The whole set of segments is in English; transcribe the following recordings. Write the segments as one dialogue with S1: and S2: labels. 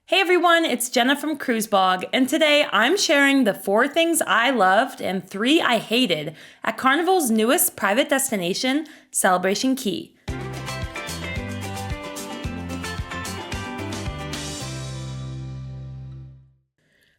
S1: Hey everyone, it's Jenna from Cruise Blog, and today I'm sharing the 4 things I loved and 3 I hated at Carnival's newest private destination, Celebration Key.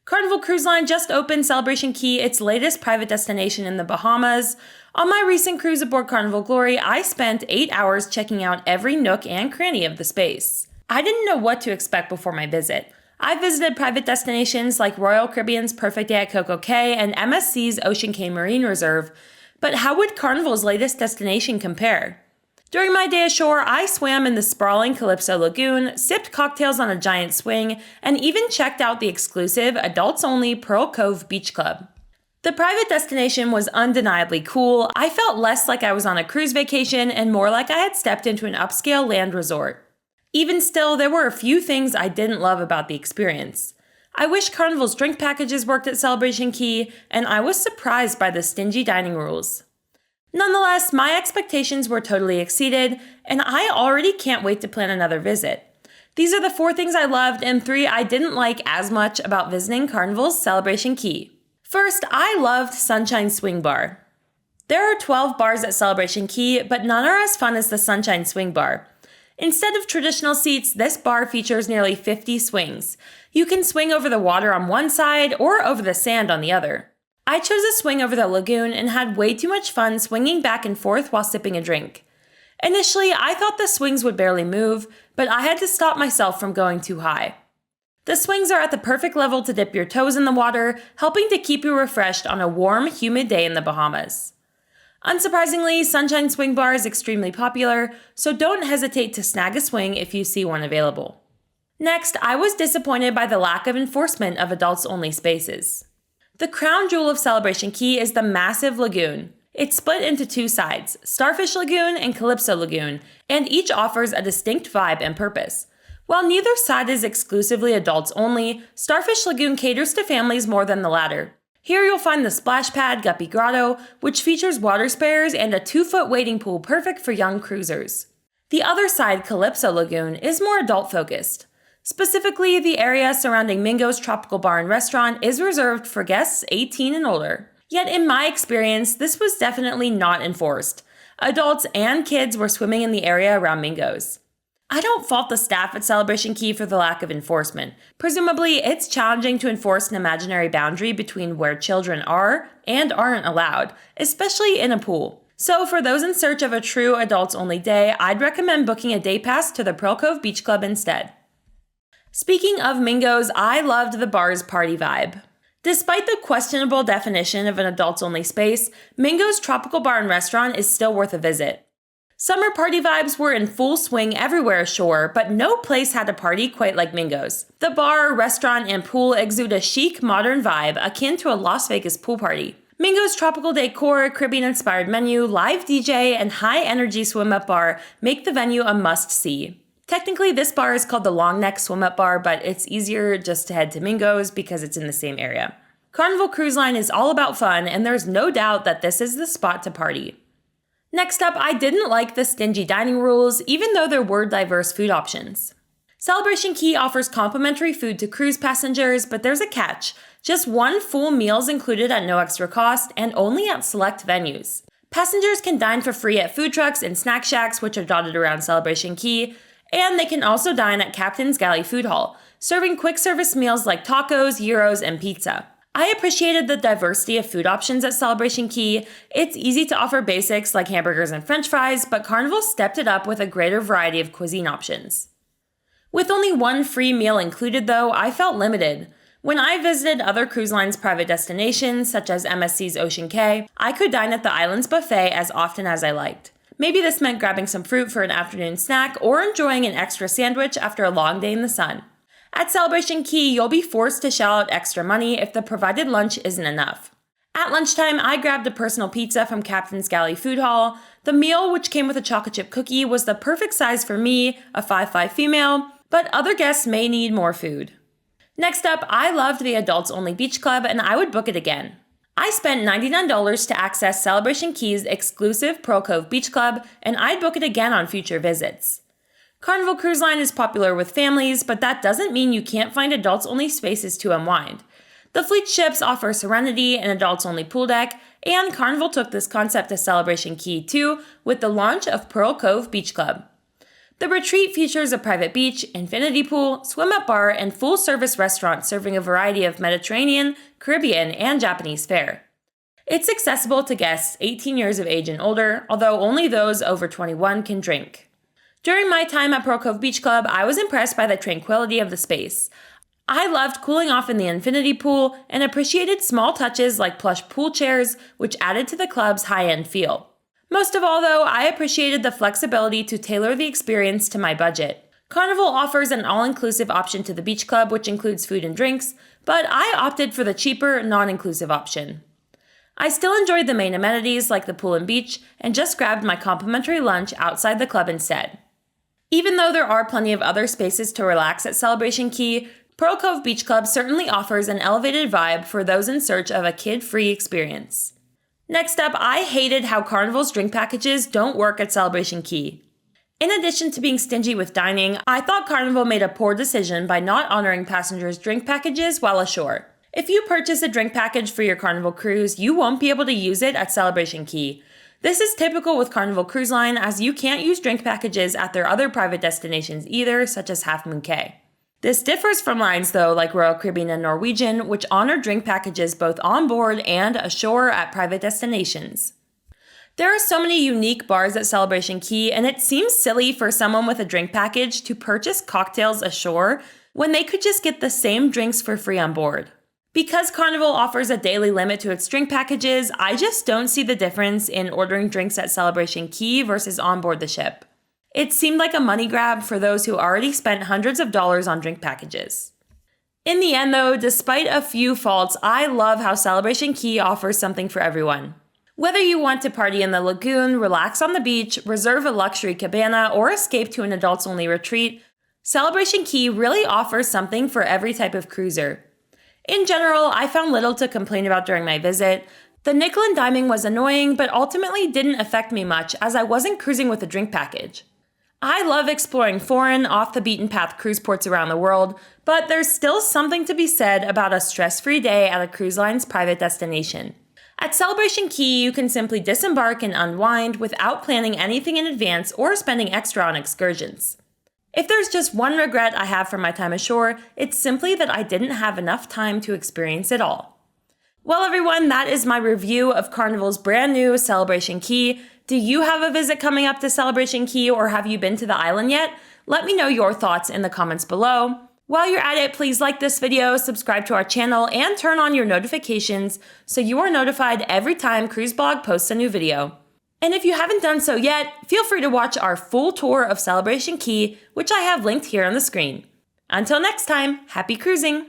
S1: Carnival Cruise Line just opened Celebration Key, its latest private destination in the Bahamas. On my recent cruise aboard Carnival Glory, I spent 8 hours checking out every nook and cranny of the space. I didn't know what to expect before my visit. I visited private destinations like Royal Caribbean's Perfect Day at Coco Cay and MSC's Ocean Cay Marine Reserve, but how would Carnival's latest destination compare? During my day ashore, I swam in the sprawling Calypso Lagoon, sipped cocktails on a giant swing, and even checked out the exclusive, adults-only Pearl Cove Beach Club. The private destination was undeniably cool. I felt less like I was on a cruise vacation and more like I had stepped into an upscale land resort. Even still, there were a few things I didn't love about the experience. I wish Carnival's drink packages worked at Celebration Key, and I was surprised by the stingy dining rules. Nonetheless, my expectations were totally exceeded, and I already can't wait to plan another visit. These are the 4 things I loved and 3 I didn't like as much about visiting Carnival's Celebration Key. First, I loved Sunshine Swing Bar. There are 12 bars at Celebration Key, but none are as fun as the Sunshine Swing Bar. Instead of traditional seats, this bar features nearly 50 swings. You can swing over the water on one side or over the sand on the other. I chose a swing over the lagoon and had way too much fun swinging back and forth while sipping a drink. Initially, I thought the swings would barely move, but I had to stop myself from going too high. The swings are at the perfect level to dip your toes in the water, helping to keep you refreshed on a warm, humid day in the Bahamas. Unsurprisingly, Sunshine Swing Bar is extremely popular, so don't hesitate to snag a swing if you see one available. Next, I was disappointed by the lack of enforcement of adults-only spaces. The crown jewel of Celebration Key is the massive lagoon. It's split into 2 sides, Starfish Lagoon and Calypso Lagoon, and each offers a distinct vibe and purpose. While neither side is exclusively adults-only, Starfish Lagoon caters to families more than the latter. Here you'll find the Splash Pad Guppy Grotto, which features water sparrows and a 2-foot wading pool perfect for young cruisers. The other side, Calypso Lagoon, is more adult-focused. Specifically, the area surrounding Mingos Tropical Bar and Restaurant is reserved for guests 18 and older. Yet in my experience, this was definitely not enforced. Adults and kids were swimming in the area around Mingos. I don't fault the staff at Celebration Key for the lack of enforcement. Presumably, it's challenging to enforce an imaginary boundary between where children are and aren't allowed, especially in a pool. So for those in search of a true adults-only day, I'd recommend booking a day pass to the Pearl Cove Beach Club instead. Speaking of Mingos, I loved the bar's party vibe. Despite the questionable definition of an adults-only space, Mingos Tropical Bar and Restaurant is still worth a visit. Summer party vibes were in full swing everywhere ashore, but no place had a party quite like Mingos. The bar, restaurant, and pool exude a chic, modern vibe akin to a Las Vegas pool party. Mingos' tropical decor, Caribbean-inspired menu, live DJ, and high-energy swim-up bar make the venue a must-see. Technically, this bar is called the Long Neck Swim-Up Bar, but it's easier just to head to Mingos because it's in the same area. Carnival Cruise Line is all about fun, and there's no doubt that this is the spot to party. Next up, I didn't like the stingy dining rules, even though there were diverse food options. Celebration Key offers complimentary food to cruise passengers, but there's a catch. Just 1 full meal is included at no extra cost and only at select venues. Passengers can dine for free at food trucks and snack shacks, which are dotted around Celebration Key, and they can also dine at Captain's Galley Food Hall, serving quick service meals like tacos, gyros, and pizza. I appreciated the diversity of food options at Celebration Key. It's easy to offer basics like hamburgers and french fries, but Carnival stepped it up with a greater variety of cuisine options. With only 1 free meal included though, I felt limited. When I visited other cruise lines' private destinations, such as MSC's Ocean Cay, I could dine at the Islands Buffet as often as I liked. Maybe this meant grabbing some fruit for an afternoon snack or enjoying an extra sandwich after a long day in the sun. At Celebration Key, you'll be forced to shell out extra money if the provided lunch isn't enough. At lunchtime, I grabbed a personal pizza from Captain's Galley Food Hall. The meal, which came with a chocolate chip cookie, was the perfect size for me, a 5'5" female, but other guests may need more food. Next up, I loved the adults-only beach club, and I would book it again. I spent $99 to access Celebration Key's exclusive Pearl Cove Beach Club, and I'd book it again on future visits. Carnival Cruise Line is popular with families, but that doesn't mean you can't find adults-only spaces to unwind. The fleet ships offer Serenity, an adults-only pool deck, and Carnival took this concept to Celebration Key too with the launch of Pearl Cove Beach Club. The retreat features a private beach, infinity pool, swim-up bar, and full-service restaurant serving a variety of Mediterranean, Caribbean, and Japanese fare. It's accessible to guests 18 years of age and older, although only those over 21 can drink. During my time at Pearl Cove Beach Club, I was impressed by the tranquility of the space. I loved cooling off in the infinity pool and appreciated small touches like plush pool chairs, which added to the club's high-end feel. Most of all, though, I appreciated the flexibility to tailor the experience to my budget. Carnival offers an all-inclusive option to the beach club, which includes food and drinks, but I opted for the cheaper, non-inclusive option. I still enjoyed the main amenities like the pool and beach, and just grabbed my complimentary lunch outside the club instead. Even though there are plenty of other spaces to relax at Celebration Key, Pearl Cove Beach Club certainly offers an elevated vibe for those in search of a kid-free experience. Next up, I hated how Carnival's drink packages don't work at Celebration Key. In addition to being stingy with dining, I thought Carnival made a poor decision by not honoring passengers' drink packages while ashore. If you purchase a drink package for your Carnival cruise, you won't be able to use it at Celebration Key. This is typical with Carnival Cruise Line, as you can't use drink packages at their other private destinations either, such as Half Moon Cay. This differs from lines, though, like Royal Caribbean and Norwegian, which honor drink packages both on board and ashore at private destinations. There are so many unique bars at Celebration Key, and it seems silly for someone with a drink package to purchase cocktails ashore when they could just get the same drinks for free on board. Because Carnival offers a daily limit to its drink packages, I just don't see the difference in ordering drinks at Celebration Key versus on board the ship. It seemed like a money grab for those who already spent hundreds of dollars on drink packages. In the end, though, despite a few faults, I love how Celebration Key offers something for everyone. Whether you want to party in the lagoon, relax on the beach, reserve a luxury cabana, or escape to an adults-only retreat, Celebration Key really offers something for every type of cruiser. In general, I found little to complain about during my visit. The nickel and diming was annoying, but ultimately didn't affect me much as I wasn't cruising with a drink package. I love exploring foreign, off-the-beaten-path cruise ports around the world, but there's still something to be said about a stress-free day at a cruise line's private destination. At Celebration Key, you can simply disembark and unwind without planning anything in advance or spending extra on excursions. If there's just one regret I have from my time ashore, it's simply that I didn't have enough time to experience it all. Well, everyone, that is my review of Carnival's brand new Celebration Key. Do you have a visit coming up to Celebration Key, or have you been to the island yet? Let me know your thoughts in the comments below. While you're at it, please like this video, subscribe to our channel, and turn on your notifications so you are notified every time Cruise Blog posts a new video. And if you haven't done so yet, feel free to watch our full tour of Celebration Key, which I have linked here on the screen. Until next time, happy cruising!